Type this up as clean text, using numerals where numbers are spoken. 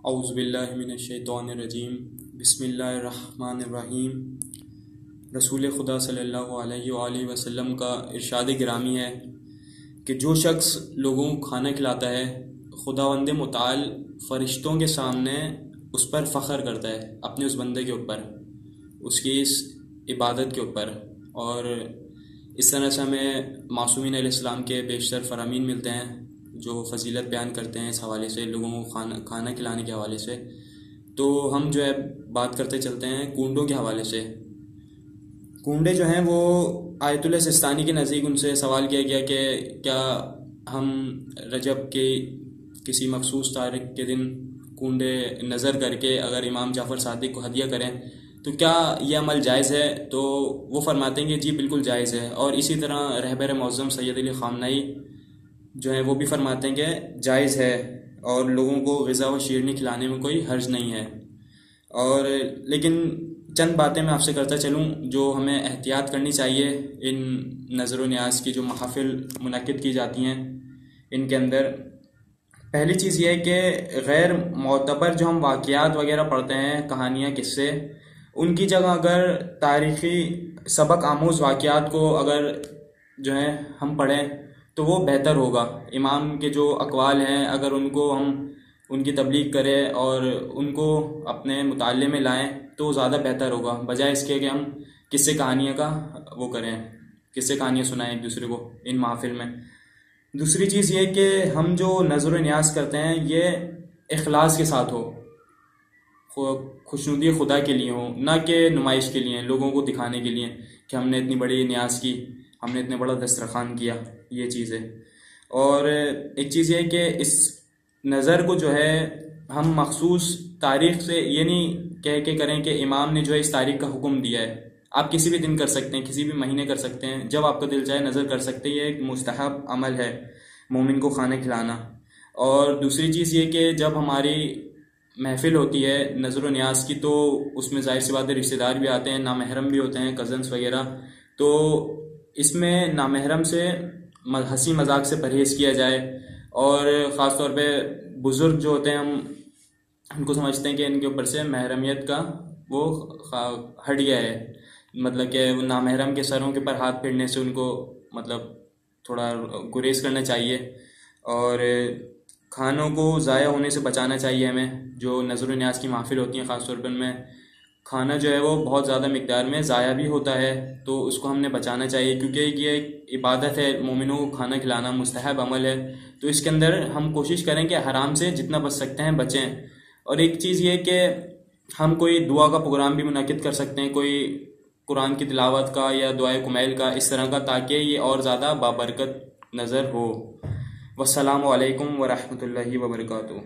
औज़ुबिल्लाहिमिनश्शैतानिर्रजीम बिस्मिल्लाहिर्रहमानिर्रहीम। रसूल खुदा सल्लल्लाहु अलैहि वसल्लम का इरशाद गिरामी है कि जो शख्स लोगों को खाना खिलाता है, खुदावंद मुताल फ़रिश्तों के सामने उस पर फ़ख्र करता है, अपने उस बंदे के ऊपर, उसकी इस इबादत के ऊपर। और इस तरह से हमें मासूमीन अलैहिस्सलाम के बेशतर फ़रामीन मिलते हैं जो फ़जीलत बयान करते हैं इस हवाले से, लोगों को खाना खिलाने के हवाले से। तो हम जो है बात करते चलते हैं कूंडों के हवाले से। कूंडे जो हैं वो आयतुल्लाह सिस्तानी के नज़दीक उनसे सवाल किया गया कि क्या हम रजब के किसी मखसूस तारीख के दिन कूंडे नज़र करके अगर इमाम जाफ़र सादिक को हदिया करें तो क्या यह अमल जायज़ है? तो वो फरमाते हैं कि जी बिल्कुल जायज़ है। और इसी तरह रहबर मौज़म सैयद अली ख़ामनई जो है वो भी फरमाते हैं कि जायज़ है और लोगों को ग़िज़ा व शीरनी खिलाने में कोई हर्ज नहीं है। और लेकिन चंद बातें मैं आपसे करता चलूँ जो हमें एहतियात करनी चाहिए इन नज़र व न्याज़ की जो महफ़िल मुनक़िद की जाती हैं इनके अंदर। पहली चीज़ ये है कि गैर मोतबर जो हम वाक़यात वगैरह पढ़ते हैं, कहानियाँ, किस्से, उनकी जगह अगर तारीख़ी सबक आमूज़ वाक़यात को अगर जो है हम पढ़ें तो वो बेहतर होगा। इमाम के जो अक़वाल हैं अगर उनको हम उनकी तबलीग करें और उनको अपने मुताले में लाएं तो ज़्यादा बेहतर होगा, बजाय इसके कि हम किस्से कहानियाँ का वो करें, किस्से कहानियाँ सुनाएं एक दूसरे को इन महफ़िल में। दूसरी चीज़ ये कि हम जो नज़र न्याज़ करते हैं ये इखलास के साथ हो, खुशनुदी खुदा के लिए हो, ना कि नुमाइश के लिए, लोगों को दिखाने के लिए कि हमने इतनी बड़ी न्याज़ की, हमने इतने बड़ा दस्तरखान किया, ये चीज़ है। और एक चीज़ ये है कि इस नज़र को जो है हम मखसूस तारीख़ से ये नहीं कह के करें कि इमाम ने जो है इस तारीख़ का हुक्म दिया है। आप किसी भी दिन कर सकते हैं, किसी भी महीने कर सकते हैं, जब आपका दिल चाहे नज़र कर सकते हैं। ये एक मुस्तहब अमल है मोमिन को खाना खिलाना। और दूसरी चीज़ ये कि जब हमारी महफ़िल होती है नज़र व न्याज़ की तो उसमें ज़ाहिर सी बात है रिश्तेदार भी आते हैं, नामहरम भी होते हैं, कज़न्स वगैरह। तो इसमें नामहरम से हंसी मजाक से परहेज़ किया जाए। और ख़ास तौर पे बुज़ुर्ग जो होते हैं हम उनको समझते हैं कि इनके ऊपर से महरमियत का वो हट गया है, मतलब कि नामहरम के सरों के ऊपर हाथ फेरने से उनको मतलब थोड़ा गुरेज करना चाहिए। और खानों को ज़ाया होने से बचाना चाहिए हमें। जो नज़र न्याज़ की महफ़िल होती हैं ख़ास तौर पर उनमें खाना जो है वो बहुत ज़्यादा मिक़दार में ज़ाया भी होता है, तो उसको हमने बचाना चाहिए क्योंकि ये एक इबादत है, मोमिनों को खाना खिलाना मुस्तहब अमल है। तो इसके अंदर हम कोशिश करें कि हराम से जितना बच सकते हैं बचें। और एक चीज़ ये कि हम कोई दुआ का प्रोग्राम भी मुनक़िद कर सकते हैं, कोई कुरान की तिलावत का या दुआए कुमैल का, इस तरह का, ताकि ये और ज़्यादा बाबरकत नज़र हो। वस्सलामु अलैकुम व रहमतुल्लाहि व बरकातुहू।